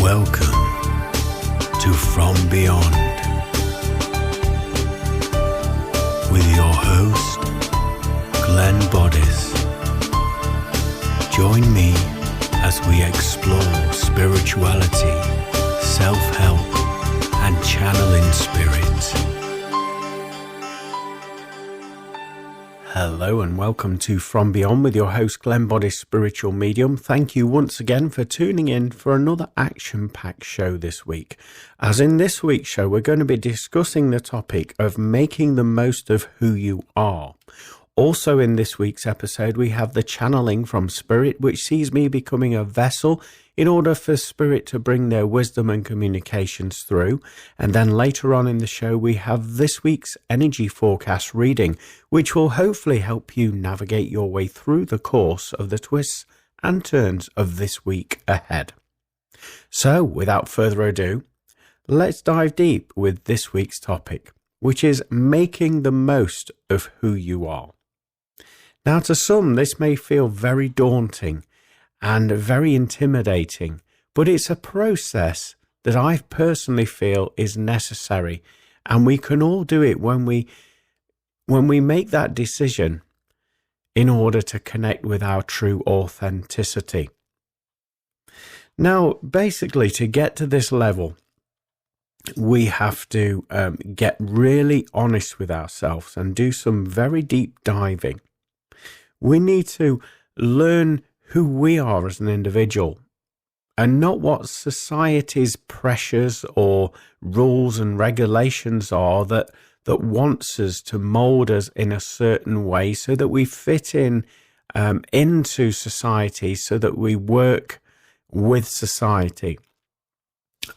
Welcome to From Beyond with your host, Glenn Boddice. Join me as we explore spirituality, self-help, and channeling spirit. Hello and welcome to From Beyond with your host Glenn Boddice, spiritual medium. Thank you once again for tuning in for another action-packed show this week. As in this week's show, we're going to be discussing the topic of making the most of who you are. Also in this week's episode, we have the channeling from Spirit, which sees me becoming a vessel in order for Spirit to bring their wisdom and communications through. And then later on in the show, we have this week's energy forecast reading, which will hopefully help you navigate your way through the course of the twists and turns of this week ahead. So without further ado, let's dive deep with this week's topic, which is making the most of who you are. Now, to some, this may feel very daunting and very intimidating, but it's a process that I personally feel is necessary, and we can all do it when we make that decision in order to connect with our true authenticity. Now, basically, to get to this level, we have to get really honest with ourselves and do some very deep diving. We need to learn who we are as an individual and not what society's pressures or rules and regulations are that wants us to mold us in a certain way so that we fit into society, so that we work with society.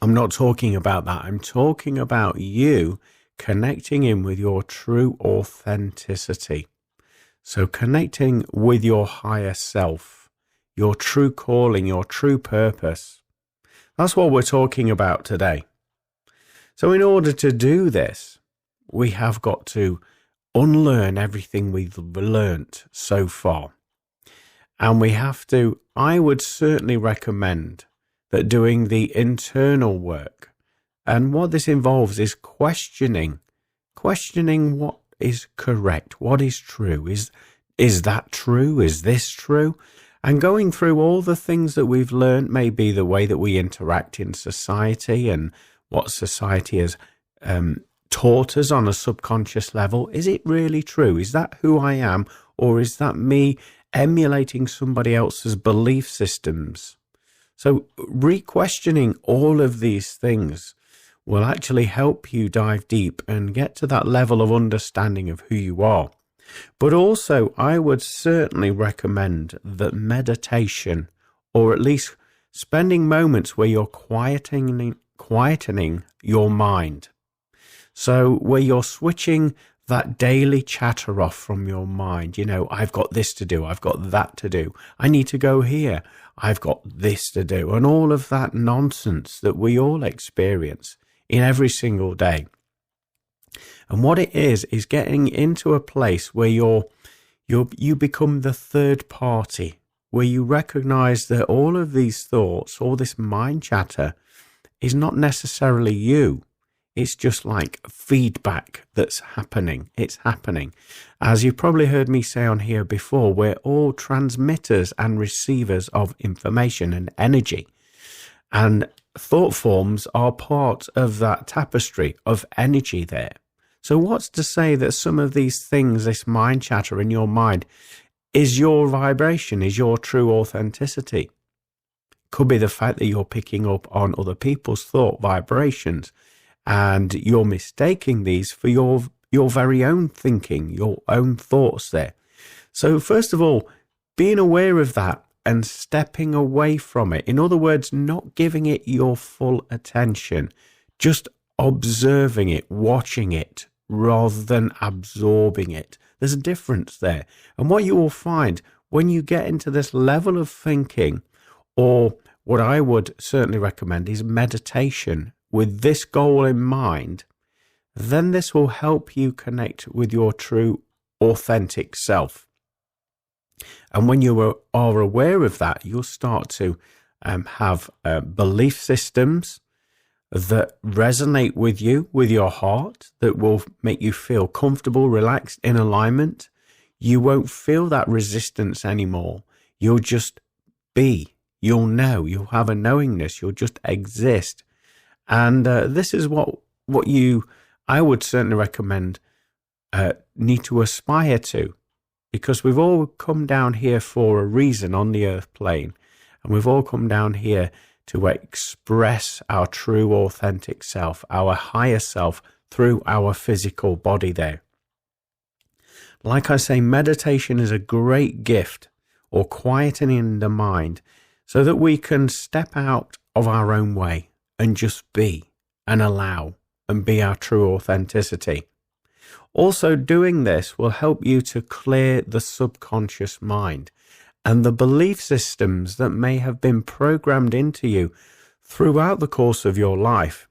I'm not talking about that. I'm talking about you connecting in with your true authenticity. So connecting with your higher self, your true calling, your true purpose. That's what we're talking about today. So in order to do this, we have got to unlearn everything we've learnt so far. And we have to, I would certainly recommend that doing the internal work. And what this involves is questioning what is correct, what is true, is that true, is this true, and going through all the things that we've learned, maybe the way that we interact in society and what society has taught us on a subconscious level. Is it really true? Is that who I am, or is that me emulating somebody else's belief systems? So re-questioning all of these things will actually help you dive deep and get to that level of understanding of who you are. But also, I would certainly recommend that meditation, or at least spending moments where you're quietening your mind. So where you're switching that daily chatter off from your mind. You know, I've got this to do, I've got that to do, I need to go here, I've got this to do, and all of that nonsense that we all experience in every single day. And what it is getting into a place where you become the third party, where you recognize that all of these thoughts, all this mind chatter is not necessarily you. It's just like feedback that's happening. It's happening. As you've probably heard me say on here before, we're all transmitters and receivers of information and energy. And thought forms are part of that tapestry of energy there. So what's to say that some of these things, this mind chatter in your mind, is your vibration, is your true authenticity? Could be the fact that you're picking up on other people's thought vibrations and you're mistaking these for your very own thinking, your own thoughts there. So first of all, being aware of that and stepping away from it. In other words, not giving it your full attention, just observing it, watching it, rather than absorbing it. There's a difference there. And what you will find when you get into this level of thinking, or what I would certainly recommend is meditation with this goal in mind, then this will help you connect with your true authentic self. And when you are aware of that, you'll start to have belief systems that resonate with you, with your heart, that will make you feel comfortable, relaxed, in alignment. You won't feel that resistance anymore. You'll just be. You'll know. You'll have a knowingness. You'll just exist. And this is what I would certainly recommend, need to aspire to, because we've all come down here for a reason on the earth plane, and we've all come down here to express our true authentic self, our higher self, through our physical body there. Like I say, meditation is a great gift, or quietening the mind, so that we can step out of our own way and just be and allow and be our true authenticity. Also, doing this will help you to clear the subconscious mind and the belief systems that may have been programmed into you throughout the course of your life.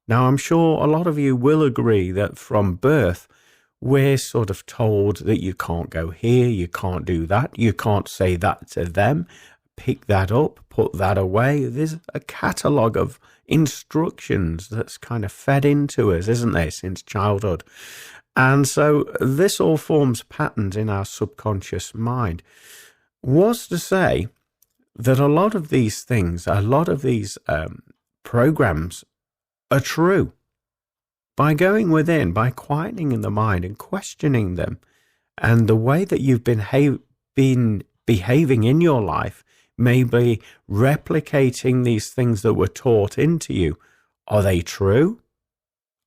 Now, I'm sure a lot of you will agree that from birth, we're sort of told that you can't go here, you can't do that, you can't say that to them, pick that up, put that away. There's a catalogue of instructions that's kind of fed into us, isn't there, since childhood. And so this all forms patterns in our subconscious mind. Was to say that a lot of these things, a lot of these programs are true. By going within, by quietening the mind and questioning them, and the way that you've been behaving in your life, maybe replicating these things that were taught into you. Are they true?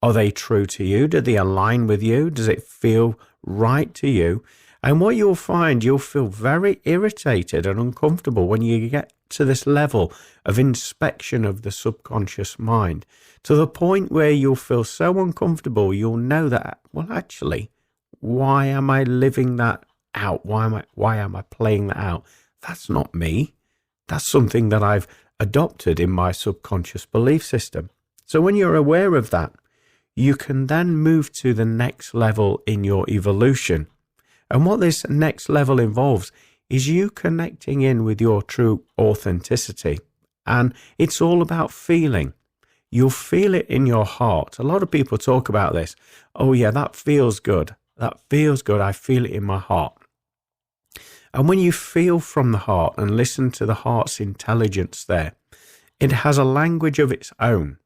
Are they true to you? Do they align with you? Does it feel right to you? And what you'll find, you'll feel very irritated and uncomfortable when you get to this level of inspection of the subconscious mind, to the point where you'll feel so uncomfortable, you'll know that, well, actually, why am I living that out? Why am I playing that out? That's not me. That's something that I've adopted in my subconscious belief system. So when you're aware of that, you can then move to the next level in your evolution. And what this next level involves is you connecting in with your true authenticity. And it's all about feeling. You'll feel it in your heart. A lot of people talk about this. Oh yeah, that feels good. That feels good. I feel it in my heart. And when you feel from the heart and listen to the heart's intelligence there, it has a language of its own.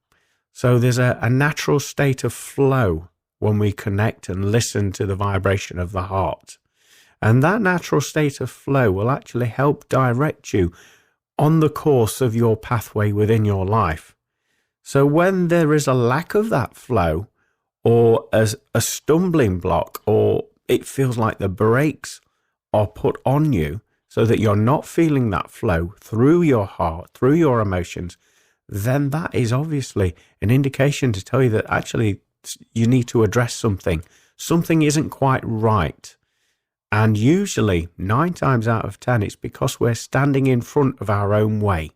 So there's a natural state of flow when we connect and listen to the vibration of the heart. And that natural state of flow will actually help direct you on the course of your pathway within your life. So when there is a lack of that flow, or as a stumbling block, or it feels like the brakes are put on you so that you're not feeling that flow through your heart, through your emotions, then that is obviously an indication to tell you that actually you need to address something. Something isn't quite right. And usually 9 times out of 10, it's because we're standing in front of our own way,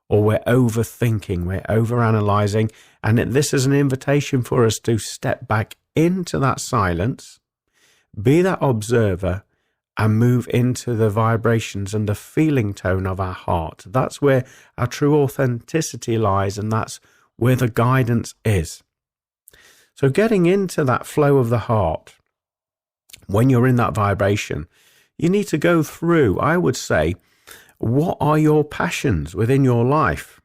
or we're overthinking, we're overanalyzing. And this is an invitation for us to step back into that silence, be that observer, and move into the vibrations and the feeling tone of our heart. That's where our true authenticity lies, and that's where the guidance is. So getting into that flow of the heart, when you're in that vibration, you need to go through, I would say, what are your passions within your life?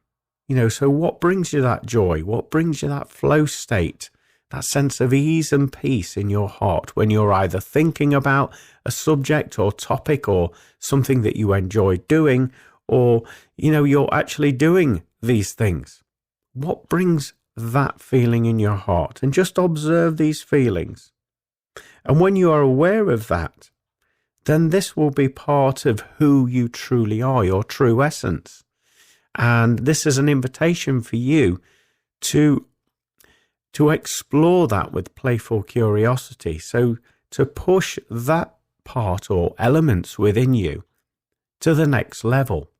So what brings you that joy? What brings you that flow state? That sense of ease and peace in your heart when you're either thinking about a subject or topic or something that you enjoy doing, or, you're actually doing these things. What brings that feeling in your heart? And just observe these feelings. And when you are aware of that, then this will be part of who you truly are, your true essence. And this is an invitation for you to explore that with playful curiosity. So to push that part or elements within you to the next level.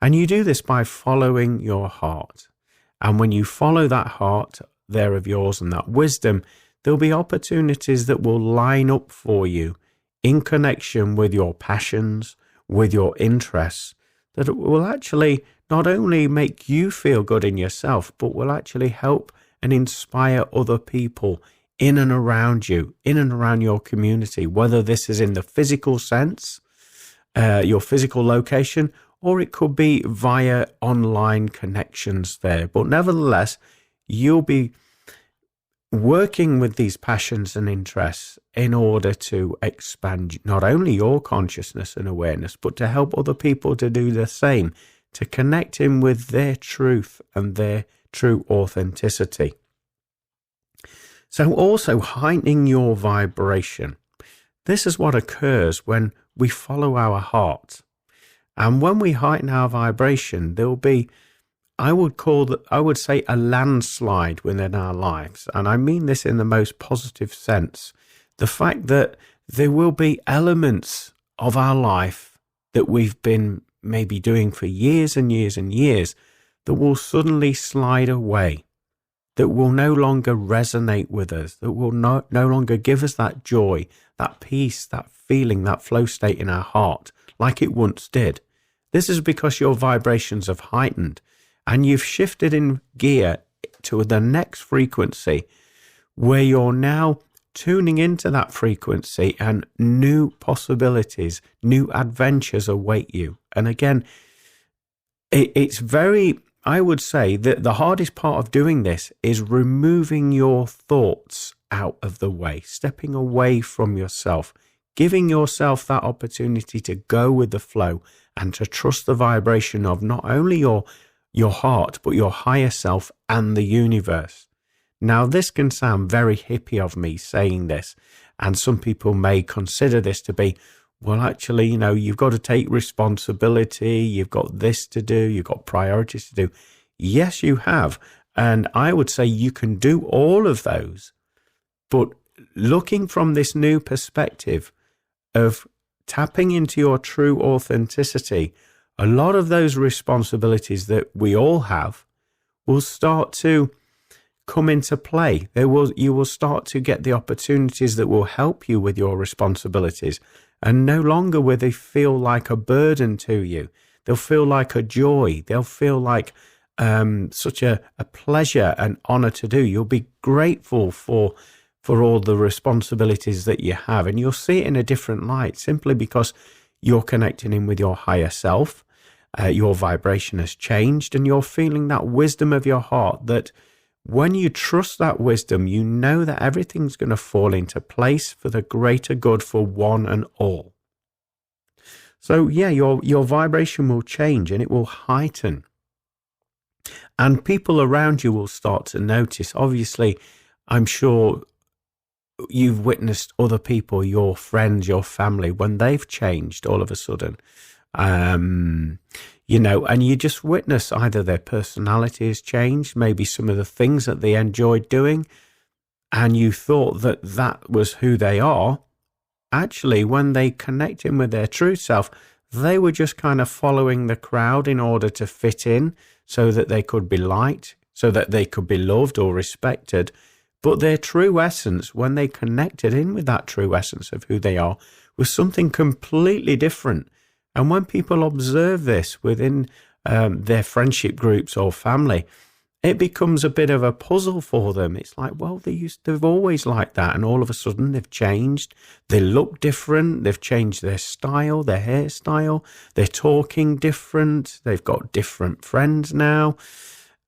And you do this by following your heart. And when you follow that heart there of yours and that wisdom, there'll be opportunities that will line up for you in connection with your passions, with your interests, that will actually not only make you feel good in yourself, but will actually help and inspire other people in and around you, in and around your community, whether this is in the physical sense, your physical location, or it could be via online connections there. But nevertheless, you'll be working with these passions and interests in order to expand not only your consciousness and awareness, but to help other people to do the same, to connect in with their truth and their true authenticity. So also heightening your vibration. This is what occurs when we follow our heart. And when we heighten our vibration, there'll be, I would say, a landslide within our lives. And I mean this in the most positive sense. The fact that there will be elements of our life that we've been maybe doing for years and years and years that will suddenly slide away, that will no longer resonate with us, that will no longer give us that joy, that peace, that feeling, that flow state in our heart like it once did. This is because your vibrations have heightened and you've shifted in gear to the next frequency where you're now tuning into that frequency and new possibilities, new adventures await you. And again, it's very, I would say that the hardest part of doing this is removing your thoughts out of the way, stepping away from yourself, giving yourself that opportunity to go with the flow and to trust the vibration of not only your heart, but your higher self and the universe. Now, this can sound very hippie of me saying this, and some people may consider this to be, well, actually, you've got to take responsibility, you've got this to do, you've got priorities to do. Yes, you have. And I would say you can do all of those, but looking from this new perspective of tapping into your true authenticity, a lot of those responsibilities that we all have will start to come into play. You will start to get the opportunities that will help you with your responsibilities, and no longer will they feel like a burden to you. They'll feel like a joy. They'll feel like such a pleasure and honor to do. You'll be grateful for all the responsibilities that you have, and you'll see it in a different light simply because you're connecting in with your higher self. Your vibration has changed, and you're feeling that wisdom of your heart, that when you trust that wisdom, you know that everything's going to fall into place for the greater good for one and all. So yeah, your vibration will change and it will heighten. And people around you will start to notice. Obviously, I'm sure you've witnessed other people, your friends, your family, when they've changed all of a sudden. And you just witness either their personality has changed, maybe some of the things that they enjoyed doing, and you thought that that was who they are. Actually, when they connect in with their true self, they were just kind of following the crowd in order to fit in so that they could be liked, so that they could be loved or respected. But their true essence, when they connected in with that true essence of who they are, was something completely different. And when people observe this within their friendship groups or family, it becomes a bit of a puzzle for them. It's like, well, they've always liked that, and all of a sudden they've changed. They look different. They've changed their style, their hairstyle. They're talking different. They've got different friends now,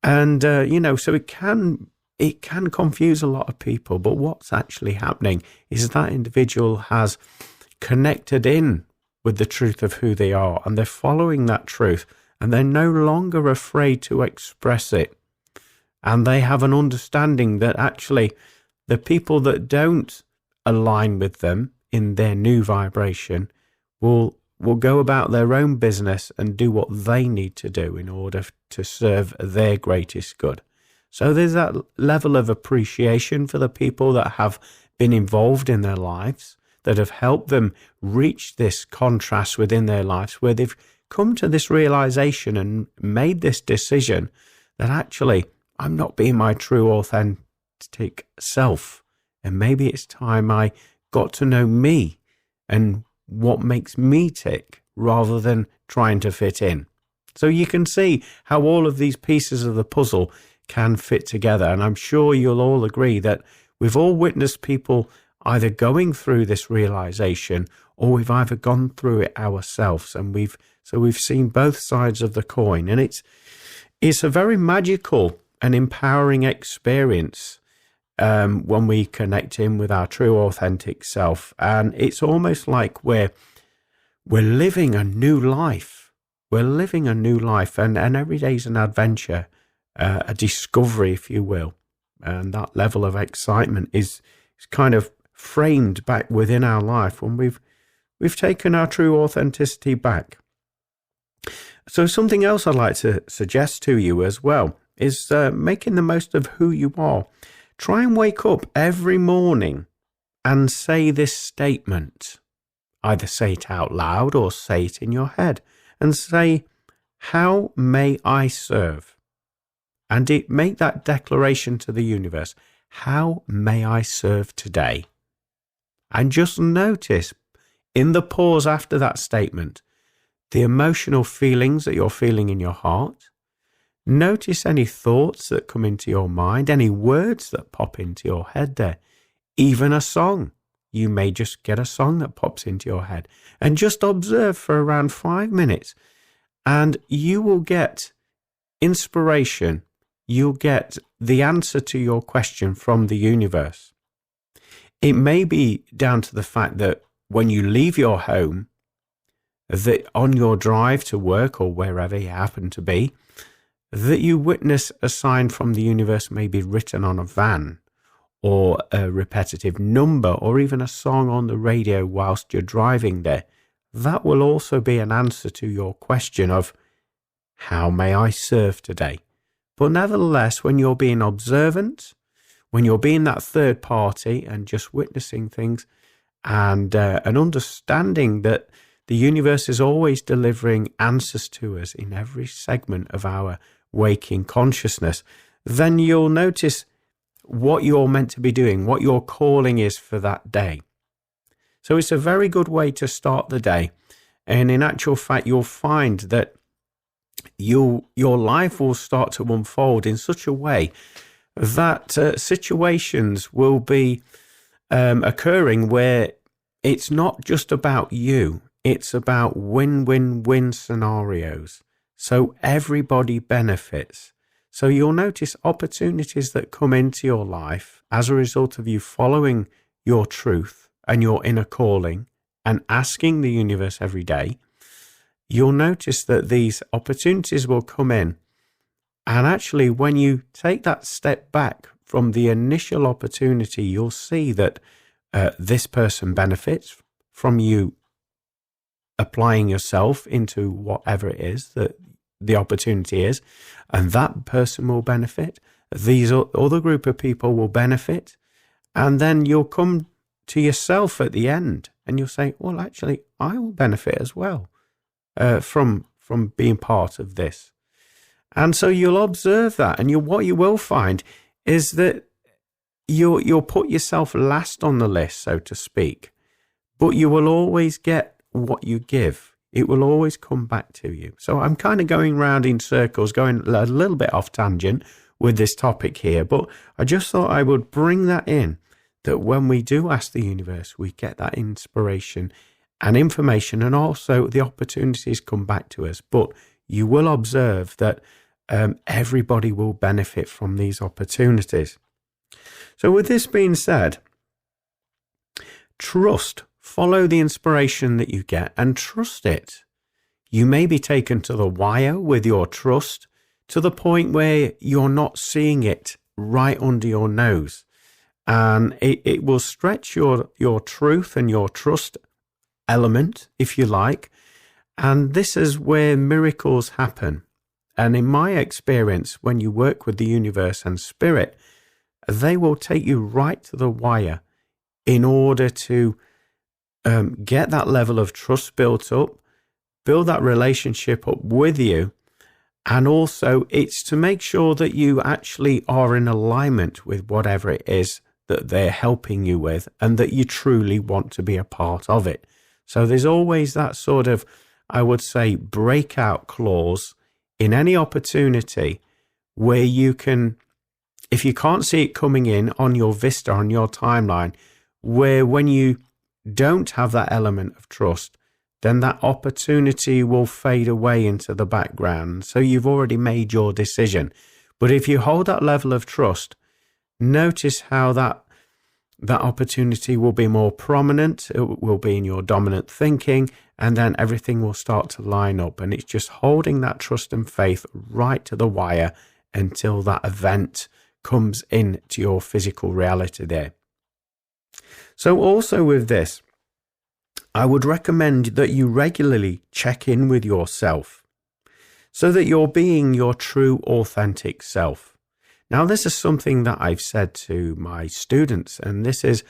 and so it can confuse a lot of people. But what's actually happening is that individual has connected in with the truth of who they are, and they're following that truth, and they're no longer afraid to express it. And they have an understanding that actually the people that don't align with them in their new vibration will go about their own business and do what they need to do in order to serve their greatest good. So there's that level of appreciation for the people that have been involved in their lives, that have helped them reach this contrast within their lives where they've come to this realization and made this decision that actually I'm not being my true authentic self. And maybe it's time I got to know me and what makes me tick rather than trying to fit in. So you can see how all of these pieces of the puzzle can fit together. And I'm sure you'll all agree that we've all witnessed people either going through this realization, or we've either gone through it ourselves, and we've seen both sides of the coin. And it's a very magical and empowering experience when we connect in with our true authentic self. And it's almost like we're living a new life. We're living a new life, and every day's an adventure, a discovery, if you will. And that level of excitement is kind of framed back within our life when we've taken our true authenticity back. So something else I'd like to suggest to you as well is making the most of who you are. Try and wake up every morning and say this statement. Either say it out loud or say it in your head, and say, "How may I serve?" And make that declaration to the universe. How may I serve today? And just notice in the pause after that statement, the emotional feelings that you're feeling in your heart. Notice any thoughts that come into your mind, any words that pop into your head there, even a song. You may just get a song that pops into your head, and just observe for around 5 minutes, and you will get inspiration. You'll get the answer to your question from the universe. It may be down to the fact that when you leave your home, that on your drive to work or wherever you happen to be, that you witness a sign from the universe, maybe written on a van, or a repetitive number, or even a song on the radio whilst you're driving there. That will also be an answer to your question of, how may I serve today? But nevertheless, when you're being observant, when you're being that third party and just witnessing things, and an understanding that the universe is always delivering answers to us in every segment of our waking consciousness, then you'll notice what you're meant to be doing, what your calling is for that day. So it's a very good way to start the day. And in actual fact, you'll find that your life will start to unfold in such a way that situations will be occurring where it's not just about you, it's about win-win-win scenarios. So everybody benefits. So you'll notice opportunities that come into your life as a result of you following your truth and your inner calling and asking the universe every day. You'll notice that these opportunities will come in. And actually, when you take that step back from the initial opportunity, you'll see that this person benefits from you applying yourself into whatever it is that the opportunity is, and that person will benefit. These other group of people will benefit, and then you'll come to yourself at the end and you'll say, well, actually, I will benefit as well from being part of this. And so you'll observe that, and what you will find is that you'll put yourself last on the list, so to speak, but you will always get what you give. It will always come back to you. So I'm kind of going round in circles, going a little bit off tangent with this topic here, but I just thought I would bring that in, that when we do ask the universe, we get that inspiration and information, and also the opportunities come back to us. But you will observe that everybody will benefit from these opportunities. So with this being said, trust. Follow the inspiration that you get and trust it. You may be taken to the wire with your trust to the point where you're not seeing it right under your nose. And it will stretch your truth and your trust element, if you like. And this is where miracles happen. And in my experience, when you work with the universe and spirit, they will take you right to the wire in order to get that level of trust built up, build that relationship up with you. And also it's to make sure that you actually are in alignment with whatever it is that they're helping you with, and that you truly want to be a part of it. So there's always that sort of, I would say, breakout clause in any opportunity where you can, if you can't see it coming in on your vista, on your timeline, where when you don't have that element of trust, then that opportunity will fade away into the background. So you've already made your decision. But if you hold that level of trust, notice how that opportunity will be more prominent. It will be in your dominant thinking, and then everything will start to line up. And it's just holding that trust and faith right to the wire until that event comes into your physical reality there. So also with this, I would recommend that you regularly check in with yourself so that you're being your true, authentic self. Now, this is something that I've said to my students, and this is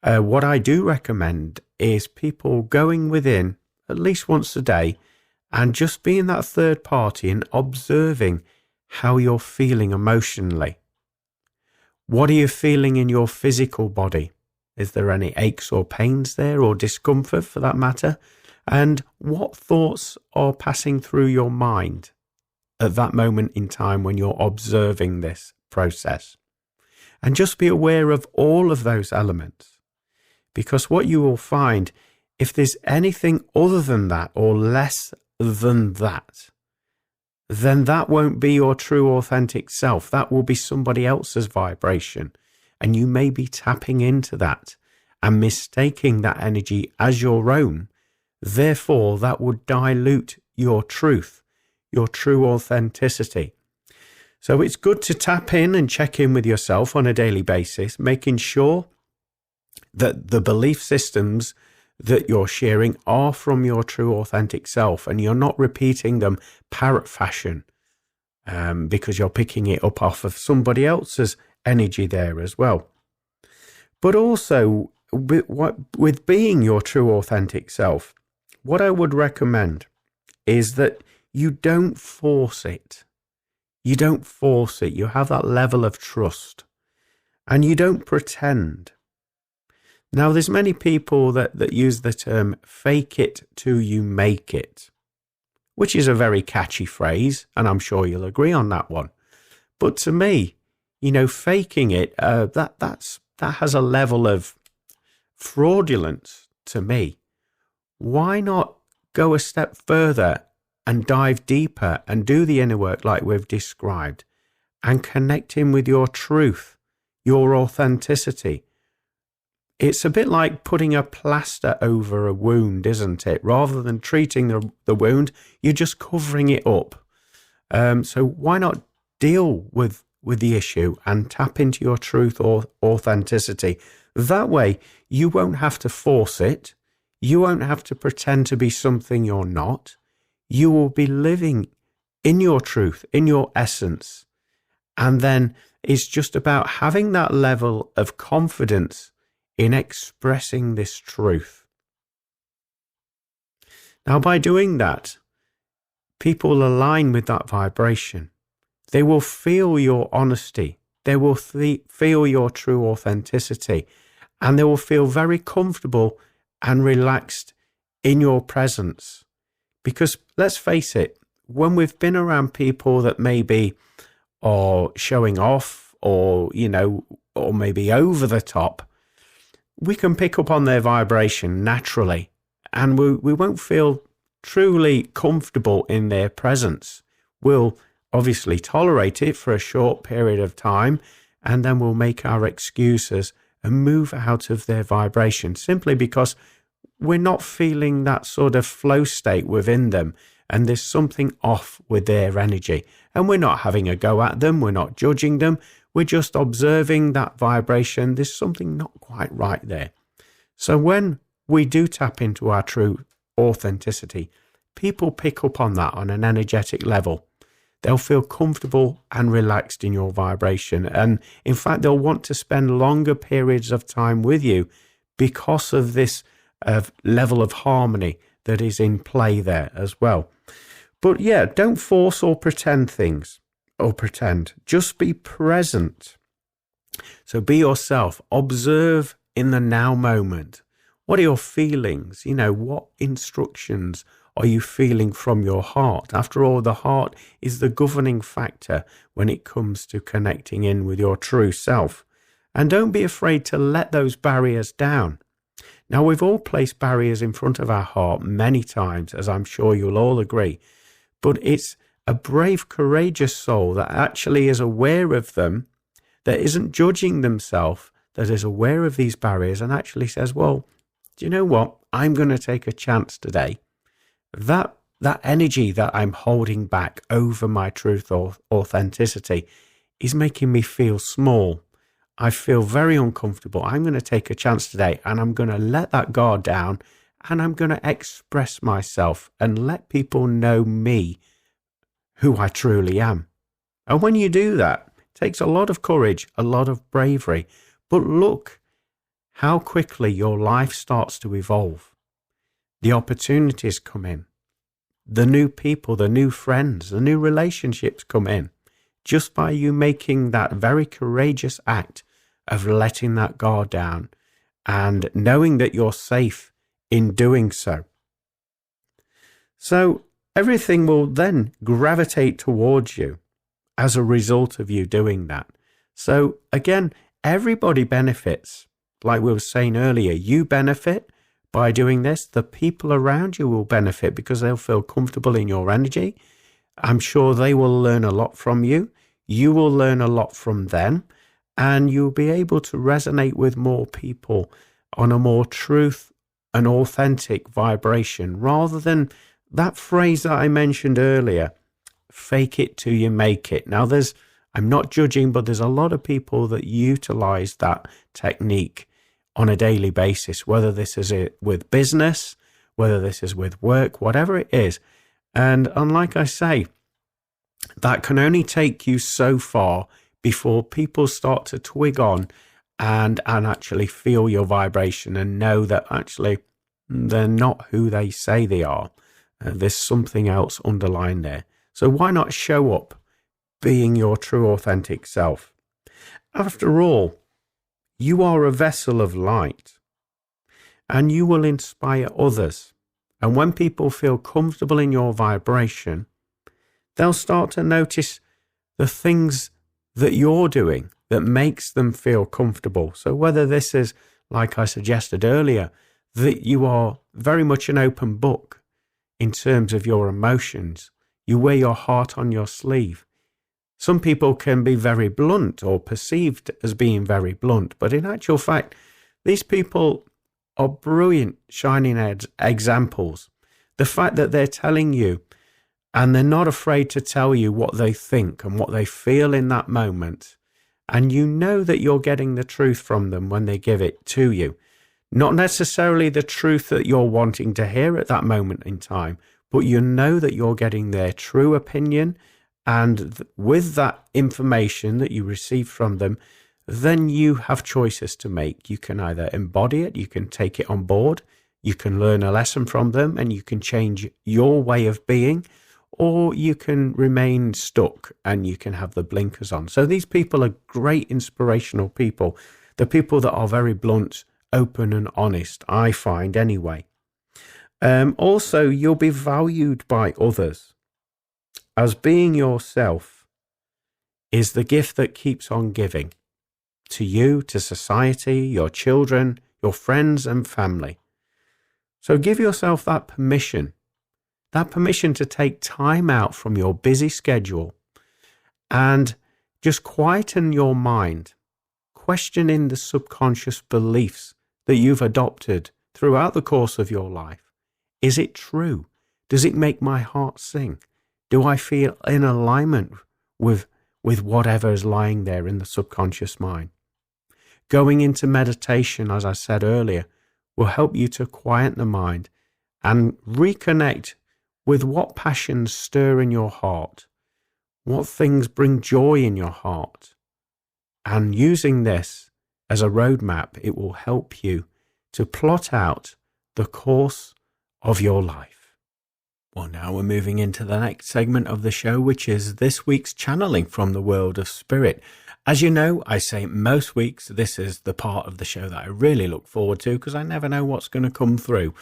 what I do recommend is people going within at least once a day and just being that third party and observing how you're feeling emotionally. What are you feeling in your physical body? Is there any aches or pains there, or discomfort for that matter? And what thoughts are passing through your mind at that moment in time when you're observing this process? And just be aware of all of those elements. Because what you will find, if there's anything other than that or less than that, then that won't be your true authentic self. That will be somebody else's vibration. And you may be tapping into that and mistaking that energy as your own. Therefore, that would dilute your truth, your true authenticity. So it's good to tap in and check in with yourself on a daily basis, making sure that the belief systems that you're sharing are from your true authentic self, and you're not repeating them parrot fashion because you're picking it up off of somebody else's energy there as well. But also with being your true authentic self, what I would recommend is that you don't force it. You don't force it. You have that level of trust, and you don't pretend. Now, there's many people that use the term fake it till you make it, which is a very catchy phrase, and I'm sure you'll agree on that one. But to me, faking it, that has a level of fraudulence to me. Why not go a step further and dive deeper and do the inner work like we've described and connect in with your truth, your authenticity? It's a bit like putting a plaster over a wound, isn't it? Rather than treating the wound, you're just covering it up. So why not deal with the issue and tap into your truth or authenticity? That way, you won't have to force it. You won't have to pretend to be something you're not. You will be living in your truth, in your essence. And then it's just about having that level of confidence in expressing this truth. Now, by doing that, people align with that vibration. They will feel your honesty. They will feel your true authenticity, and they will feel very comfortable and relaxed in your presence. Because let's face it, when we've been around people that maybe are showing off or maybe over the top, we can pick up on their vibration naturally, and we won't feel truly comfortable in their presence. We'll obviously tolerate it for a short period of time, and then we'll make our excuses and move out of their vibration simply because we're not feeling that sort of flow state within them, and there's something off with their energy. And we're not having a go at them, we're not judging them, we're just observing that vibration. There's something not quite right there. So when we do tap into our true authenticity, people pick up on that on an energetic level. They'll feel comfortable and relaxed in your vibration. And in fact, they'll want to spend longer periods of time with you because of this level of harmony that is in play there as well. But yeah, don't force or pretend things. Just be present. So be yourself. Observe in the now moment. What are your feelings? What instructions are you feeling from your heart? After all, the heart is the governing factor when it comes to connecting in with your true self. And don't be afraid to let those barriers down. Now, we've all placed barriers in front of our heart many times, as I'm sure you'll all agree, but it's a brave, courageous soul that actually is aware of them, that isn't judging themselves, that is aware of these barriers and actually says, well, do you know what? I'm going to take a chance today. That energy that I'm holding back over my truth or authenticity is making me feel small. I feel very uncomfortable. I'm going to take a chance today and I'm going to let that guard down and I'm going to express myself and let people know me, who I truly am. And when you do that, it takes a lot of courage, a lot of bravery. But look how quickly your life starts to evolve. The opportunities come in. The new people, the new friends, the new relationships come in. Just by you making that very courageous act of letting that guard down and knowing that you're safe in doing so. So everything will then gravitate towards you as a result of you doing that. So again, everybody benefits. Like we were saying earlier, you benefit by doing this. The people around you will benefit because they'll feel comfortable in your energy. I'm sure they will learn a lot from you. You will learn a lot from them. And you'll be able to resonate with more people on a more truth and authentic vibration, rather than that phrase that I mentioned earlier, fake it till you make it. Now, I'm not judging, but there's a lot of people that utilize that technique on a daily basis, whether this is with business, whether this is with work, whatever it is. And like I say, that can only take you so far before people start to twig on and actually feel your vibration and know that actually they're not who they say they are. There's something else underlying there. So why not show up being your true authentic self? After all, you are a vessel of light and you will inspire others. And when people feel comfortable in your vibration, they'll start to notice the things that you're doing that makes them feel comfortable. So whether this is, like I suggested earlier, that you are very much an open book in terms of your emotions, you wear your heart on your sleeve. Some people can be very blunt or perceived as being very blunt, but in actual fact, these people are brilliant shining examples. The fact that they're telling you and they're not afraid to tell you what they think and what they feel in that moment. And you know that you're getting the truth from them when they give it to you. Not necessarily the truth that you're wanting to hear at that moment in time, but you know that you're getting their true opinion. And with that information that you receive from them, then you have choices to make. You can either embody it, you can take it on board, you can learn a lesson from them, and you can change your way of being, or you can remain stuck and you can have the blinkers on. So these people are great inspirational people. The people that are very blunt, open and honest, I find anyway. Also, you'll be valued by others. As being yourself is the gift that keeps on giving to you, to society, your children, your friends and family. So give yourself that permission to take time out from your busy schedule and just quieten your mind, questioning the subconscious beliefs that you've adopted throughout the course of your life. Is it true? Does it make my heart sing? Do I feel in alignment with whatever is lying there in the subconscious mind? Going into meditation, as I said earlier, will help you to quiet the mind and reconnect with what passions stir in your heart, what things bring joy in your heart. And using this as a roadmap, it will help you to plot out the course of your life. Well, now we're moving into the next segment of the show, which is this week's channeling from the world of spirit. As you know, I say most weeks this is the part of the show that I really look forward to because I never know what's going to come through.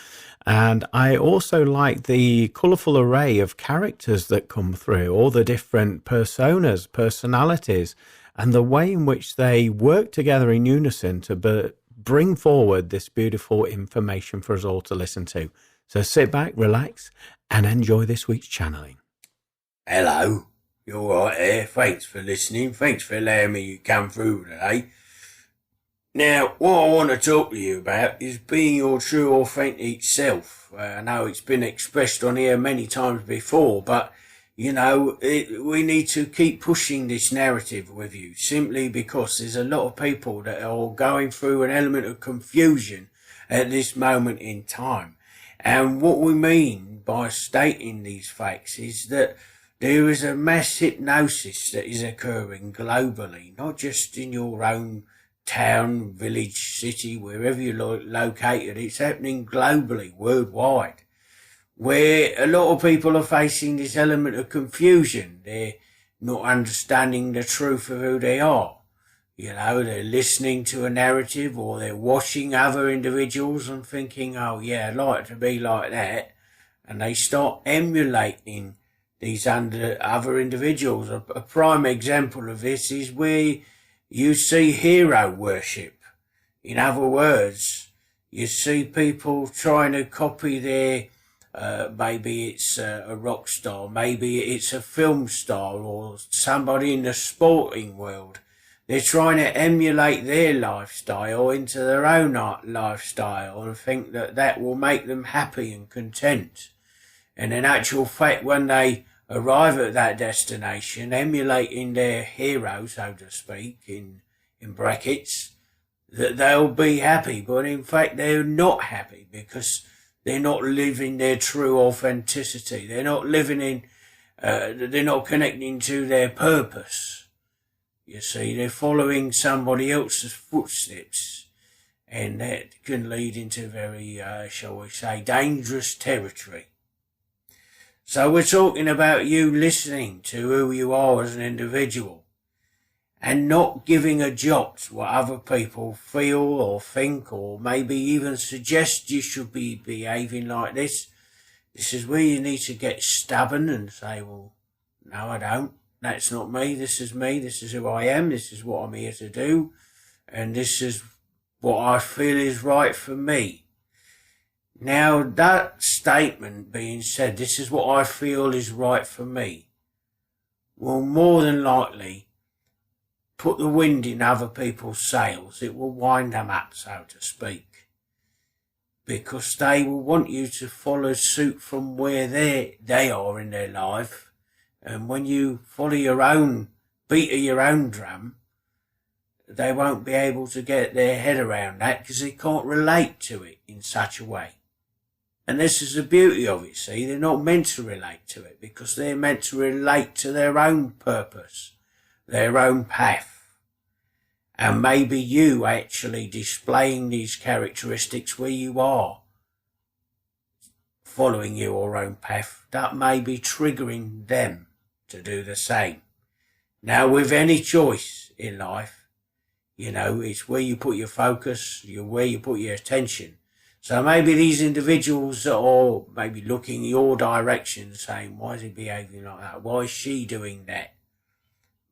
And I also like the colourful array of characters that come through, all the different personas, personalities, and the way in which they work together in unison to bring forward this beautiful information for us all to listen to. So sit back, relax, and enjoy this week's channeling. Hello, you all right there? Thanks for listening. Thanks for allowing me to come through today. Now, what I want to talk to you about is being your true, authentic self. I know it's been expressed on here many times before, but, you know, we need to keep pushing this narrative with you simply because there's a lot of people that are going through an element of confusion at this moment in time. And what we mean by stating these facts is that there is a mass hypnosis that is occurring globally, not just in your own town, village, city, wherever you're located. It's happening globally, worldwide, where a lot of people are facing this element of confusion. They're not understanding the truth of who they are. You know, they're listening to a narrative or they're watching other individuals and thinking, oh yeah, I'd like to be like that. And they start emulating these other individuals. A prime example of this is where you see hero worship. In other words, you see people trying to copy their, maybe it's a rock star, maybe it's a film star or somebody in the sporting world. They're trying to emulate their lifestyle into their own lifestyle and think that that will make them happy and content. And in actual fact, when they arrive at that destination, emulating their hero, so to speak, in brackets, that they'll be happy. But in fact, they're not happy because they're not living their true authenticity. They're not living they're not connecting to their purpose. You see, they're following somebody else's footsteps, and that can lead into very, shall we say, dangerous territory. So we're talking about you listening to who you are as an individual and not giving a jot what other people feel or think or maybe even suggest you should be behaving like this. This is where you need to get stubborn and say, well, no, I don't. That's not me. This is me. This is who I am. This is what I'm here to do. And this is what I feel is right for me. Now, that statement being said, this is what I feel is right for me, will more than likely put the wind in other people's sails. It will wind them up, so to speak, because they will want you to follow suit from where they are in their life. And when you follow your own beat of your own drum, they won't be able to get their head around that because they can't relate to it in such a way. And this is the beauty of it, see, they're not meant to relate to it because they're meant to relate to their own purpose, their own path. And maybe you actually displaying these characteristics where you are following your own path, that may be triggering them to do the same. Now, with any choice in life, you know, it's where you put your focus, where you put your attention. So maybe these individuals are maybe looking your direction saying, why is he behaving like that? Why is she doing that?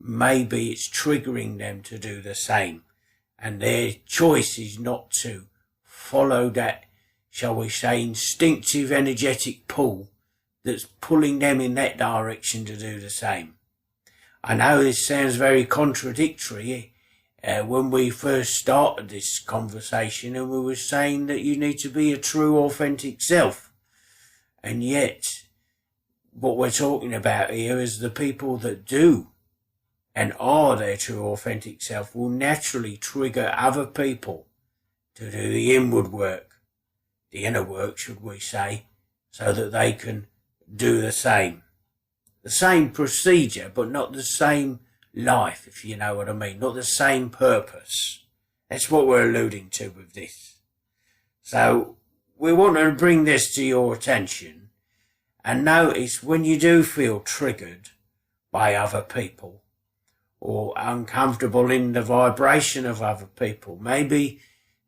Maybe it's triggering them to do the same. And their choice is not to follow that, shall we say, instinctive energetic pull that's pulling them in that direction to do the same. I know this sounds very contradictory when we first started this conversation and we were saying that you need to be a true authentic self. And yet, what we're talking about here is the people that do and are their true authentic self will naturally trigger other people to do the inward work, the inner work, should we say, so that they can do the same. The same procedure, but not the same life, if you know what I mean. Not the same purpose. That's what we're alluding to with this. So we want to bring this to your attention and notice when you do feel triggered by other people or uncomfortable in the vibration of other people. Maybe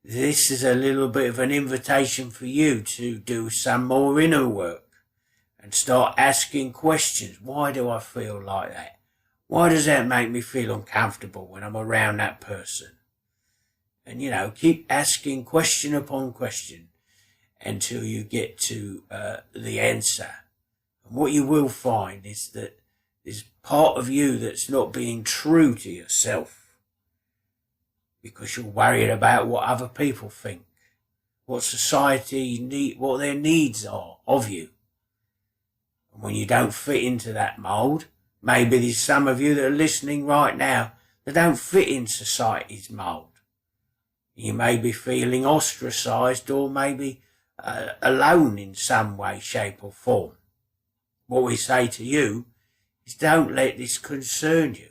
this is a little bit of an invitation for you to do some more inner work and start asking questions. Why do I feel like that? Why does that make me feel uncomfortable when I'm around that person? And, keep asking question upon question until you get to the answer. And what you will find is that there's part of you that's not being true to yourself because you're worried about what other people think, what society need, what their needs are of you. And when you don't fit into that mould, maybe there's some of you that are listening right now that don't fit in society's mould. You may be feeling ostracised or maybe alone in some way, shape or form. What we say to you is don't let this concern you.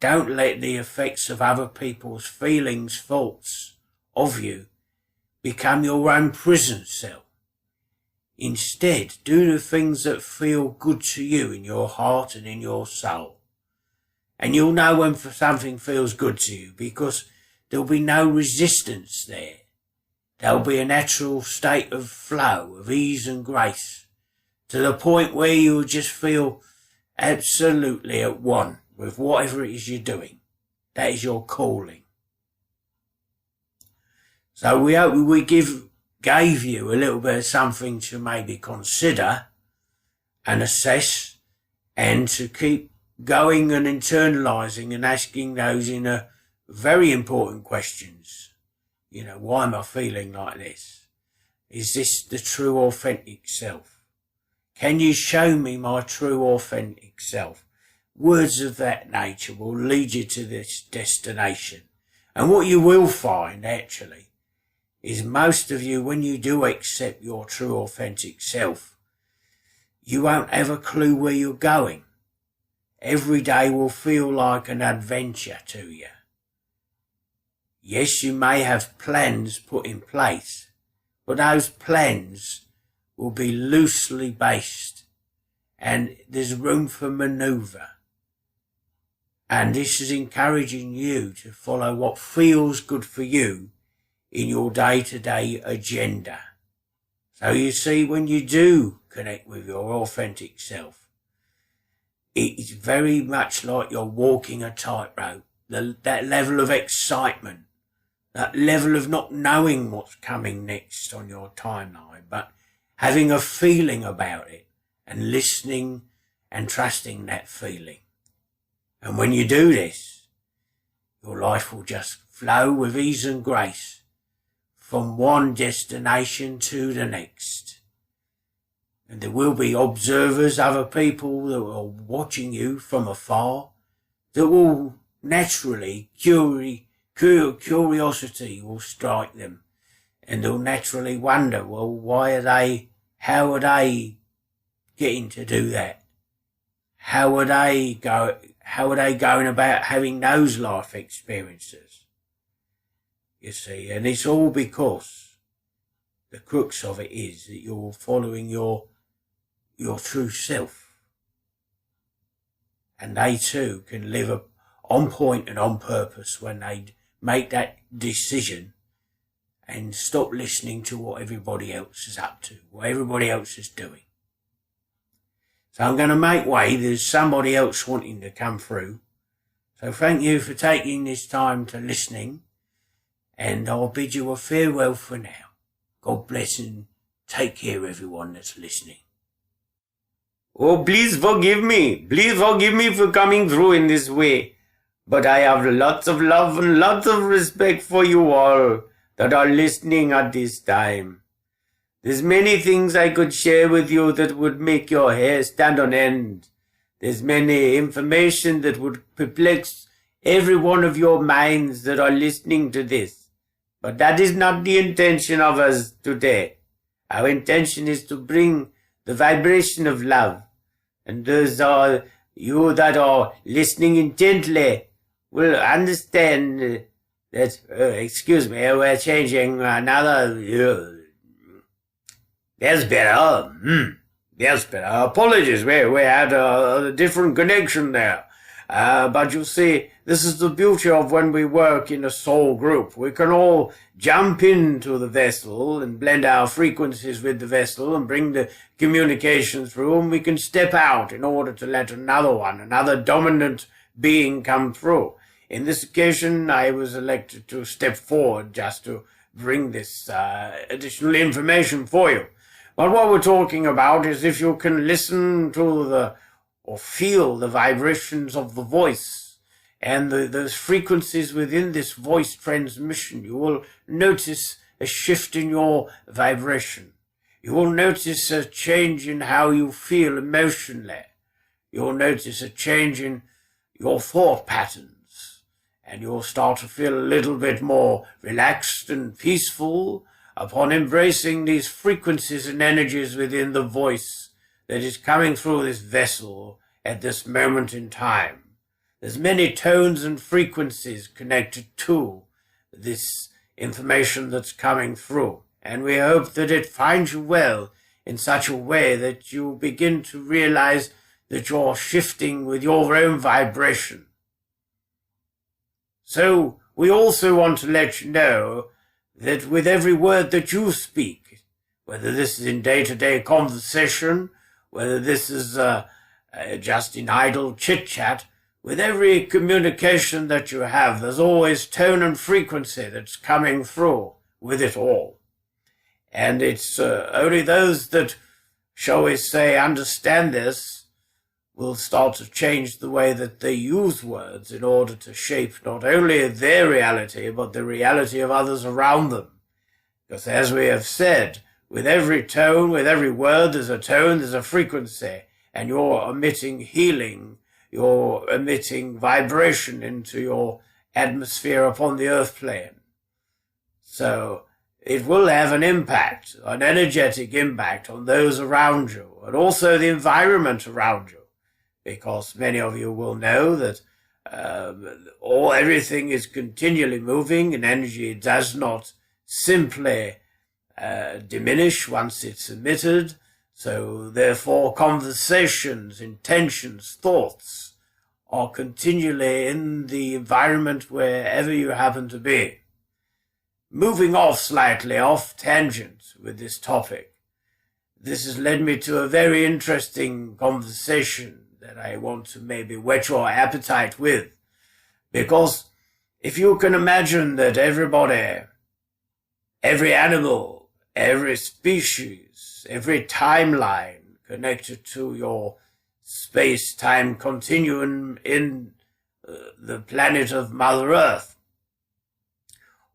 Don't let the effects of other people's feelings, thoughts of you become your own prison cell. Instead, do the things that feel good to you in your heart and in your soul. And you'll know when something feels good to you because there'll be no resistance there. There'll be a natural state of flow, of ease and grace, to the point where you'll just feel absolutely at one with whatever it is you're doing. That is your calling. So we hope we gave you a little bit of something to maybe consider and assess and to keep going and internalising and asking those very important questions. Why am I feeling like this? Is this the true authentic self? Can you show me my true authentic self? Words of that nature will lead you to this destination. And what you will find actually is most of you, when you do accept your true authentic self, you won't have a clue where you're going. Every day will feel like an adventure to you. Yes, you may have plans put in place, but those plans will be loosely based and there's room for manoeuvre. And this is encouraging you to follow what feels good for you in your day-to-day agenda. So you see, when you do connect with your authentic self, it is very much like you're walking a tightrope. That level of excitement, that level of not knowing what's coming next on your timeline, but having a feeling about it and listening and trusting that feeling. And when you do this, your life will just flow with ease and grace from one destination to the next. And there will be observers, other people that are watching you from afar, that will naturally, curiosity will strike them. And they'll naturally wonder, well, how are they getting to do that? How are they going about having those life experiences? You see, and it's all because the crux of it is that you're following your true self. And they too can live on point and on purpose when they make that decision and stop listening to what everybody else is up to, what everybody else is doing. So I'm going to make way. There's somebody else wanting to come through. So thank you for taking this time to listening. And I'll bid you a farewell for now. God bless and take care, everyone that's listening. Oh, please forgive me. Please forgive me for coming through in this way. But I have lots of love and lots of respect for you all that are listening at this time. There's many things I could share with you that would make your hair stand on end. There's many information that would perplex every one of your minds that are listening to this. But that is not the intention of us today. Our intention is to bring the vibration of love. And those are you that are listening intently will understand that, excuse me, we're changing another, there's better. There's better. Apologies, we had a different connection there. But you see, this is the beauty of when we work in a soul group. We can all jump into the vessel and blend our frequencies with the vessel and bring the communication through, and we can step out in order to let another dominant being come through. In this occasion, I was elected to step forward just to bring this additional information for you. But what we're talking about is if you can listen to or feel the vibrations of the voice and those frequencies within this voice transmission, you will notice a shift in your vibration. You will notice a change in how you feel emotionally. You'll notice a change in your thought patterns, and you'll start to feel a little bit more relaxed and peaceful upon embracing these frequencies and energies within the voice that is coming through this vessel at this moment in time. There's many tones and frequencies connected to this information that's coming through, and we hope that it finds you well in such a way that you begin to realize that you're shifting with your own vibration. So we also want to let you know that with every word that you speak, whether this is in day-to-day conversation, whether this is just in idle chit-chat, with every communication that you have, there's always tone and frequency that's coming through with it all. And it's only those that, shall we say, understand this will start to change the way that they use words in order to shape not only their reality, but the reality of others around them. Because as we have said, with every tone, with every word, there's a tone, there's a frequency, and you're emitting healing, you're emitting vibration into your atmosphere upon the earth plane. So it will have an impact, an energetic impact on those around you, and also the environment around you. Because many of you will know that everything is continually moving, and energy does not simply diminish once it's emitted. So therefore conversations, intentions, thoughts are continually in the environment wherever you happen to be. Moving slightly off tangent with this topic, this has led me to a very interesting conversation that I want to maybe whet your appetite with. Because if you can imagine that everybody, every animal, every species, every timeline connected to your space-time continuum in the planet of Mother Earth,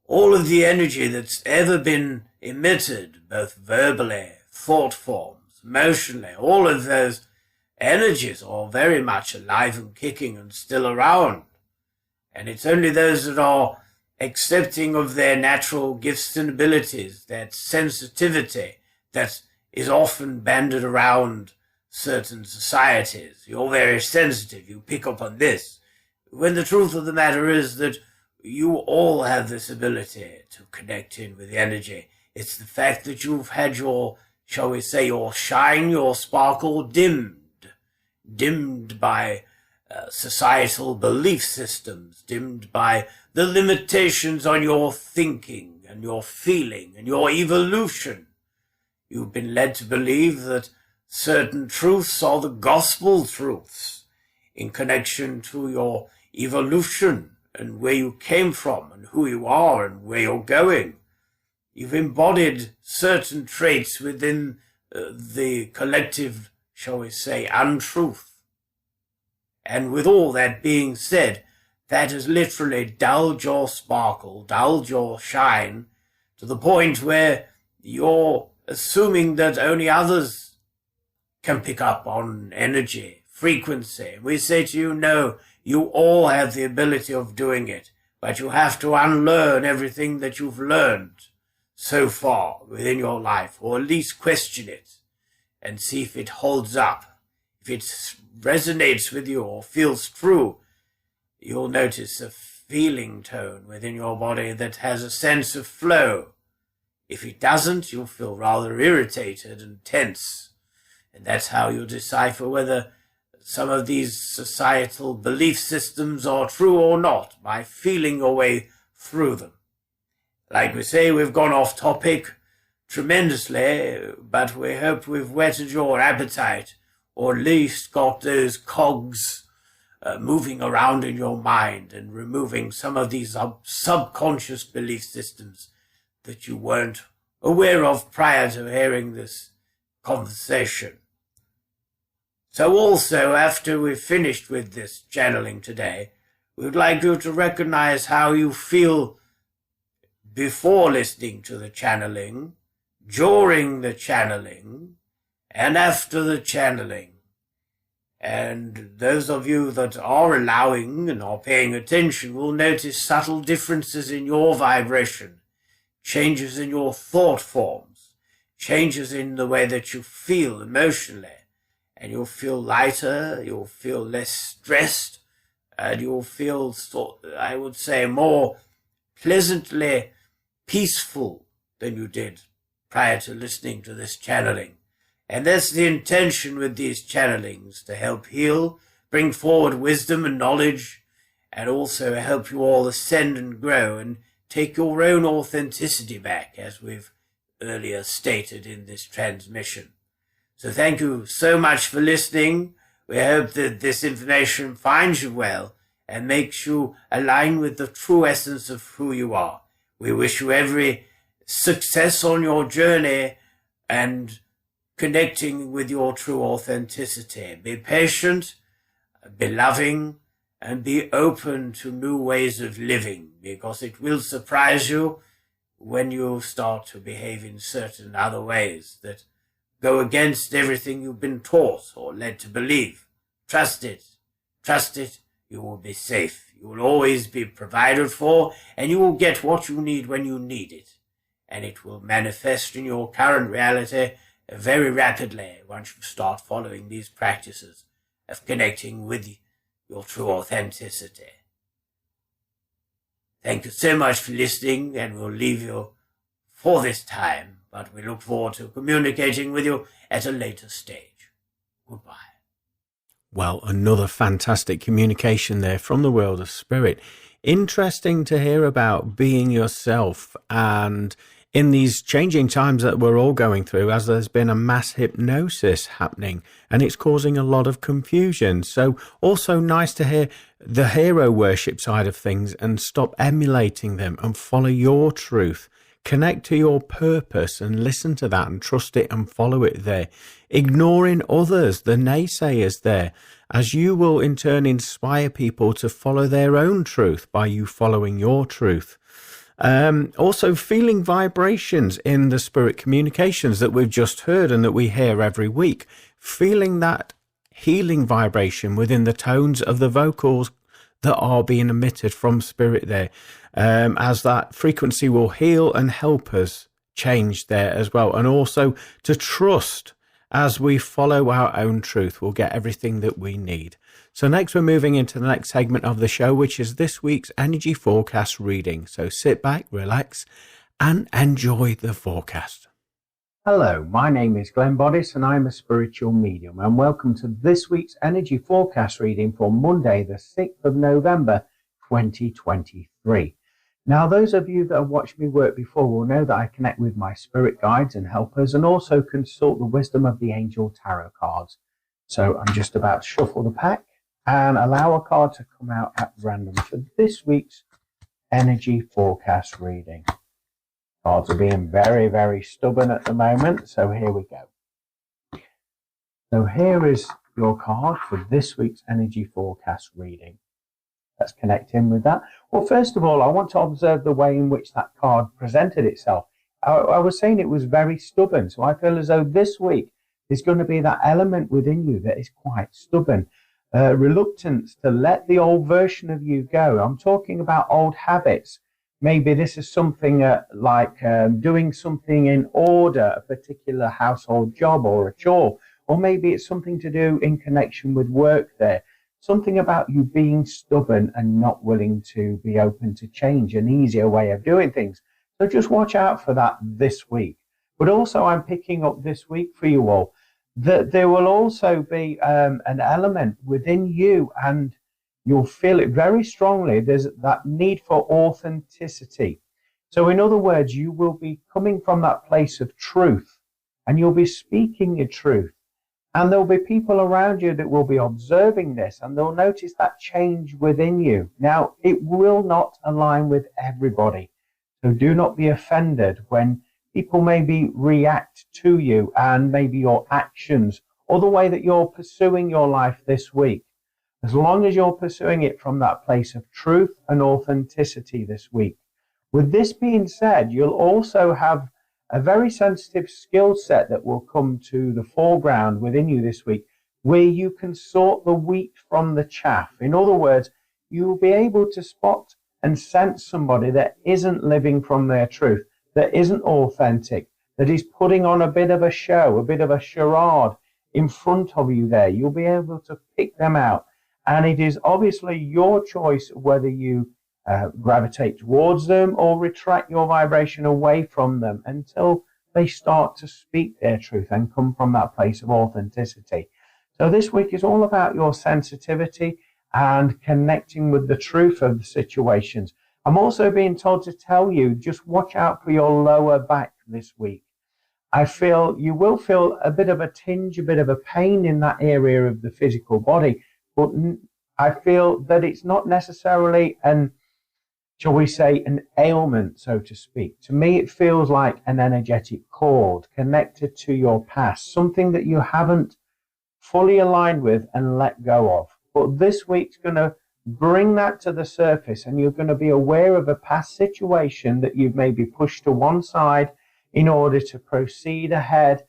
all of the energy that's ever been emitted, both verbally, thought forms, emotionally, all of those energies are very much alive and kicking and still around. And it's only those that are accepting of their natural gifts and abilities, that sensitivity that is often banded around certain societies. You're very sensitive, you pick up on this. When the truth of the matter is that you all have this ability to connect in with the energy. It's the fact that you've had your, shall we say, your shine, your sparkle dimmed by societal belief systems, dimmed by the limitations on your thinking and your feeling and your evolution. You've been led to believe that certain truths are the gospel truths in connection to your evolution and where you came from and who you are and where you're going. You've embodied certain traits within the collective, shall we say, untruth. And with all that being said, that has literally dulled your sparkle, dulled your shine, to the point where you're assuming that only others can pick up on energy, frequency. We say to you, no, you all have the ability of doing it, but you have to unlearn everything that you've learned so far within your life, or at least question it and see if it holds up. If it resonates with you or feels true, you'll notice a feeling tone within your body that has a sense of flow. If it doesn't, you'll feel rather irritated and tense. And that's how you'll decipher whether some of these societal belief systems are true or not by feeling your way through them. Like we say, we've gone off topic tremendously, but we hope we've whetted your appetite, or at least got those cogs moving around in your mind and removing some of these subconscious belief systems that you weren't aware of prior to hearing this conversation. So also, after we've finished with this channeling today, we would like you to recognize how you feel before listening to the channeling, during the channeling, and after the channeling. And those of you that are allowing and are paying attention will notice subtle differences in your vibration, changes in your thought forms, changes in the way that you feel emotionally, and you'll feel lighter, you'll feel less stressed, and you'll feel, I would say, more pleasantly peaceful than you did prior to listening to this channeling. And that's the intention with these channelings, to help heal, bring forward wisdom and knowledge, and also help you all ascend and grow and take your own authenticity back, as we've earlier stated in this transmission. So thank you so much for listening. We hope that this information finds you well and makes you align with the true essence of who you are. We wish you every success on your journey and connecting with your true authenticity. Be patient, be loving, and be open to new ways of living, because it will surprise you when you start to behave in certain other ways that go against everything you've been taught or led to believe. Trust it. Trust it. You will be safe. You will always be provided for, and you will get what you need when you need it. And it will manifest in your current reality very rapidly once you start following these practices of connecting with your true authenticity. Thank you so much for listening, and we'll leave you for this time, but we look forward to communicating with you at a later stage. Goodbye. Well, another fantastic communication there from the world of spirit. Interesting to hear about being yourself, and in these changing times that we're all going through, as there's been a mass hypnosis happening and it's causing a lot of confusion. So also nice to hear the hero worship side of things and stop emulating them and follow your truth. Connect to your purpose and listen to that and trust it and follow it there. Ignoring others, the naysayers there, as you will in turn inspire people to follow their own truth by you following your truth. Also feeling vibrations in the spirit communications that we've just heard and that we hear every week. Feeling that healing vibration within the tones of the vocals that are being emitted from spirit there, as that frequency will heal and help us change there as well. And also to trust, as we follow our own truth, we'll get everything that we need. So next we're moving into the next segment of the show, which is this week's energy forecast reading. So sit back, relax, and enjoy the forecast. Hello, my name is Glenn Boddice and I'm a spiritual medium, and welcome to this week's energy forecast reading for Monday, the 6th of November, 2023. Now, those of you that have watched me work before will know that I connect with my spirit guides and helpers and also consult the wisdom of the angel tarot cards. So I'm just about to shuffle the pack and allow a card to come out at random for this week's energy forecast reading. Cards are being very, very stubborn at the moment, so here we go. So here is your card for this week's energy forecast reading. Let's connect in with that. Well, first of all, I want to observe the way in which that card presented itself. I was saying it was very stubborn, so I feel as though this week there's going to be that element within you that is quite stubborn. Reluctance to let the old version of you go. I'm talking about old habits. Maybe this is something like doing something in order, a particular household job or a chore, or maybe it's something to do in connection with work there. Something about you being stubborn and not willing to be open to change, an easier way of doing things. So just watch out for that this week. But also I'm picking up this week for you all that there will also be an element within you, and you'll feel it very strongly. There's that need for authenticity. So in other words, you will be coming from that place of truth, and you'll be speaking your truth. And there'll be people around you that will be observing this, and they'll notice that change within you. Now, it will not align with everybody. So do not be offended when people maybe react to you and maybe your actions or the way that you're pursuing your life this week. As long as you're pursuing it from that place of truth and authenticity this week. With this being said, you'll also have a very sensitive skill set that will come to the foreground within you this week, where you can sort the wheat from the chaff. In other words, you will be able to spot and sense somebody that isn't living from their truth, that isn't authentic, that is putting on a bit of a show, a bit of a charade in front of you there. You'll be able to pick them out. And it is obviously your choice whether you gravitate towards them or retract your vibration away from them until they start to speak their truth and come from that place of authenticity. So this week is all about your sensitivity and connecting with the truth of the situations. I'm also being told to tell you, just watch out for your lower back this week. I feel you will feel a bit of a tinge, a bit of a pain in that area of the physical body, but I feel that it's not necessarily shall we say, an ailment, so to speak. To me, it feels like an energetic cord connected to your past, something that you haven't fully aligned with and let go of. But this week's going to bring that to the surface, and you're going to be aware of a past situation that you've maybe pushed to one side in order to proceed ahead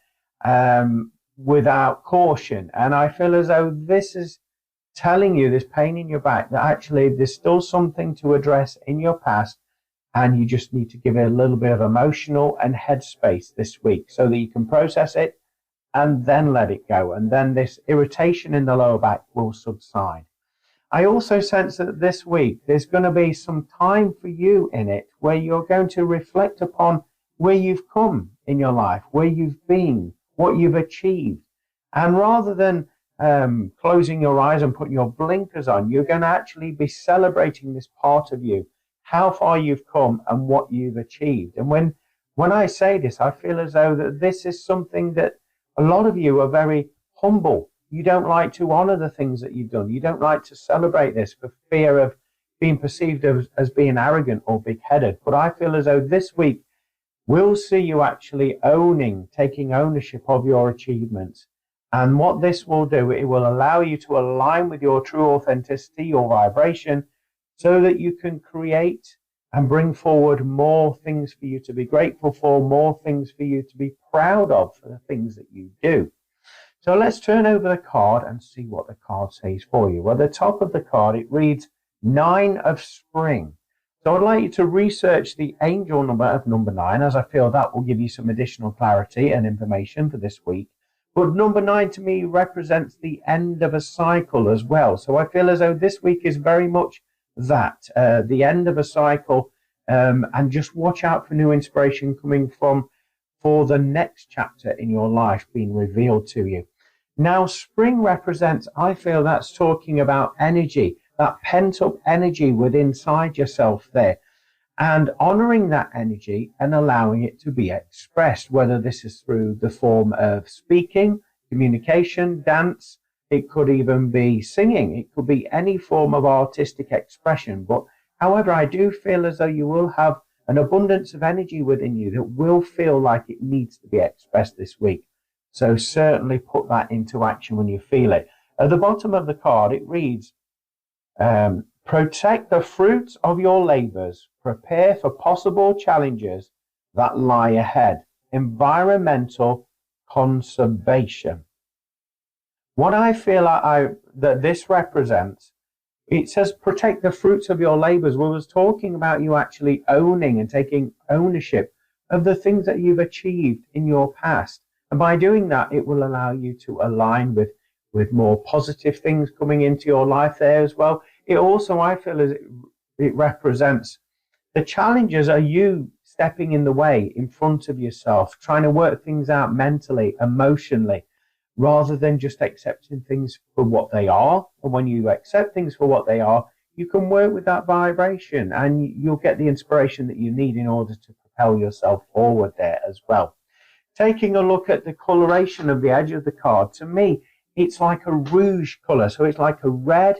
without caution. And I feel as though this is telling you, this pain in your back, that actually there's still something to address in your past, and you just need to give it a little bit of emotional and headspace this week so that you can process it and then let it go, and then this irritation in the lower back will subside. I also sense that this week there's going to be some time for you in it where you're going to reflect upon where you've come in your life, where you've been, what you've achieved, and rather than closing your eyes and putting your blinkers on, you're going to actually be celebrating this part of you, how far you've come and what you've achieved. And when I say this, I feel as though that this is something that a lot of you are very humble. You don't like to honor the things that you've done. You don't like to celebrate this for fear of being perceived as being arrogant or big-headed. But I feel as though this week we'll see you actually taking ownership of your achievements. And what this will do, it will allow you to align with your true authenticity, your vibration, so that you can create and bring forward more things for you to be grateful for, more things for you to be proud of for the things that you do. So let's turn over the card and see what the card says for you. Well, at the top of the card, it reads 9 of Spring. So I'd like you to research the angel number of number 9, as I feel that will give you some additional clarity and information for this week. But number 9 to me represents the end of a cycle as well. So I feel as though this week is very much that, the end of a cycle, and just watch out for new inspiration coming for the next chapter in your life being revealed to you. Now, spring represents, I feel that's talking about energy, that pent up energy within inside yourself there, and honoring that energy and allowing it to be expressed, whether this is through the form of speaking, communication, dance. It could even be singing. It could be any form of artistic expression. But however, I do feel as though you will have an abundance of energy within you that will feel like it needs to be expressed this week. So certainly put that into action when you feel it. At the bottom of the card, it reads, protect the fruits of your labors. Prepare for possible challenges that lie ahead. Environmental conservation. What I feel that this represents, it says protect the fruits of your labors. Well, it was talking about you actually owning and taking ownership of the things that you've achieved in your past. And by doing that, it will allow you to align with more positive things coming into your life there as well. It also, I feel, as it represents the challenges are you stepping in the way in front of yourself, trying to work things out mentally, emotionally. rather than just accepting things for what they are. And when you accept things for what they are, you can work with that vibration and you'll get the inspiration that you need in order to propel yourself forward there as well. Taking a look at the coloration of the edge of the card, to me, it's like a rouge color. So it's like a red,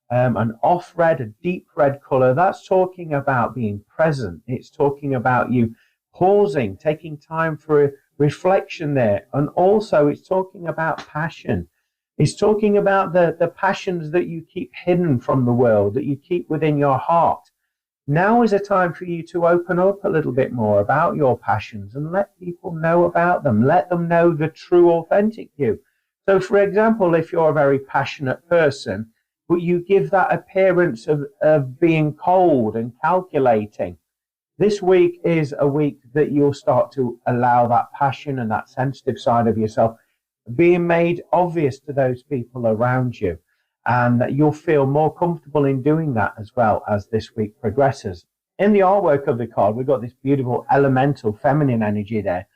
an off red, a deep red color. That's talking about being present. It's talking about you pausing, taking time for a reflection there. And also it's talking about passion. It's talking about the passions that you keep hidden from the world, that you keep within your heart. Now is a time for you to open up a little bit more about your passions and let people know about them. Let them know the true, authentic you. So, for example, if you're a very passionate person, but you give that appearance of being cold and calculating, this week is a week that you'll start to allow that passion and that sensitive side of yourself being made obvious to those people around you. And that you'll feel more comfortable in doing that as well as this week progresses. In the artwork of the card, we've got this beautiful elemental feminine energy there.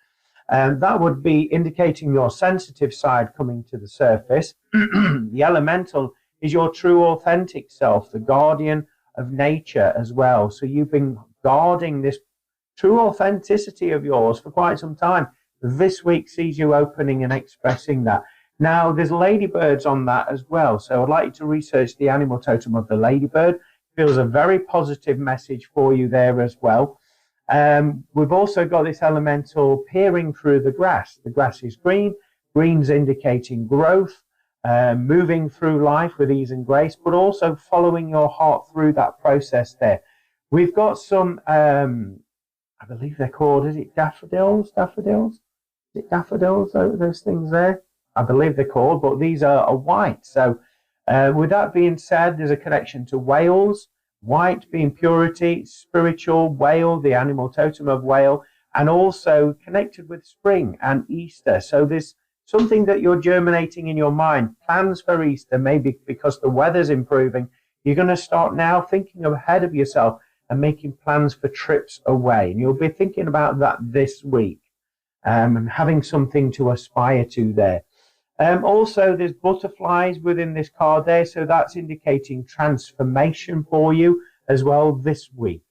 And that would be indicating your sensitive side coming to the surface. The elemental is your true authentic self, the guardian of nature as well. So you've been guarding this true authenticity of yours for quite some time. This week sees you opening and expressing that. Now, there's ladybirds on that as well. So I'd like you to research the animal totem of the ladybird. Feels a very positive message for you there as well. We've also got this elemental peering through the grass. The grass is green. Green's indicating growth, moving through life with ease and grace, but also following your heart through that process there. We've got some, I believe they're called, is it daffodils? Daffodils? Is it daffodils, those things there? I believe they're called, but these are white. So with that being said, there's a connection to whales, white being purity, spiritual, whale, the animal totem of whale, and also connected with spring and Easter. So there's something that you're germinating in your mind, plans for Easter, maybe because the weather's improving. You're going to start now thinking ahead of yourself and making plans for trips away. And you'll be thinking about that this week and having something to aspire to there. Also, there's butterflies within this card there, so that's indicating transformation for you as well this week.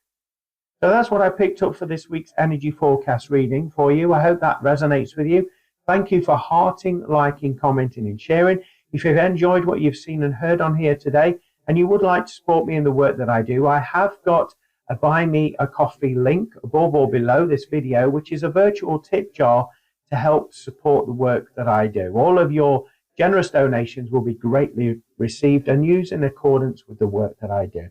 So that's what I picked up for this week's energy forecast reading for you. I hope that resonates with you. Thank you for hearting, liking, commenting, and sharing. If you've enjoyed what you've seen and heard on here today, and you would like to support me in the work that I do, I have got a Buy Me a Coffee link above or below this video, which is a virtual tip jar to help support the work that I do. All of your generous donations will be greatly received and used in accordance with the work that I do.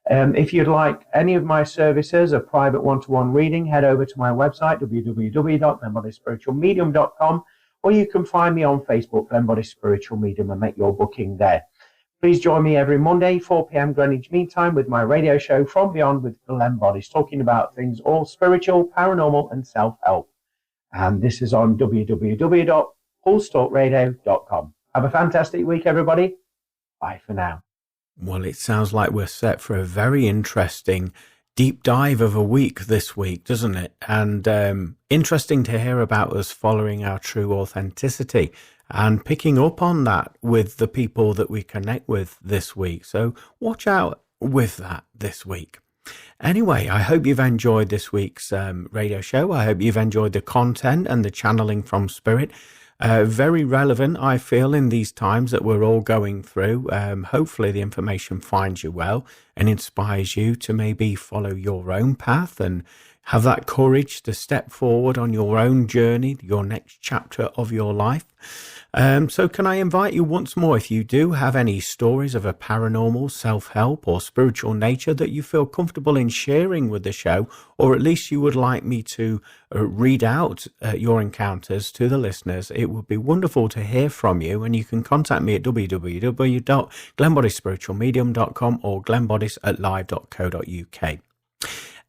If you'd like any of my services, a private one-to-one reading, head over to my website, www.glenboddice.spiritualmedium.com, or you can find me on Facebook, Glenn Boddice Spiritual Medium, and make your booking there. Please join me every Monday, 4 p.m. Greenwich Mean Time, with my radio show From Beyond with Glenn Boddice, talking about things all spiritual, paranormal, and self-help. And this is on www.pulsetalkradio.com. Have a fantastic week, everybody. Bye for now. Well, it sounds like we're set for a very interesting deep dive of a week this week, doesn't it? And interesting to hear about us following our true authenticity and picking up on that with the people that we connect with this week. So watch out with that this week. Anyway, I hope you've enjoyed this week's radio show. I hope you've enjoyed the content and the channeling from Spirit. Very relevant, I feel, in these times that we're all going through. Hopefully the information finds you well and inspires you to maybe follow your own path and have that courage to step forward on your own journey, your next chapter of your life. So can I invite you once more, if you do have any stories of a paranormal, self-help or spiritual nature that you feel comfortable in sharing with the show, or at least you would like me to read out your encounters to the listeners, it would be wonderful to hear from you. And you can contact me at www.glenboddicespiritualmedium.com or glenboddice@live.co.uk.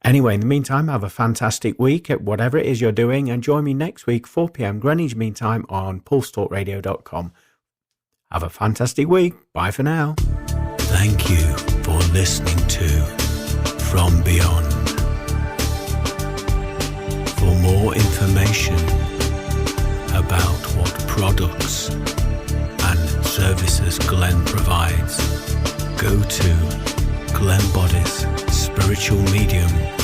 Anyway, in the meantime, have a fantastic week at whatever it is you're doing, and join me next week, 4 p.m. Greenwich Mean Time on pulsetalkradio.com. Have a fantastic week. Bye for now. Thank you for listening to From Beyond. For more information about what products and services Glenn provides, go to Glenn Boddice Spiritual Medium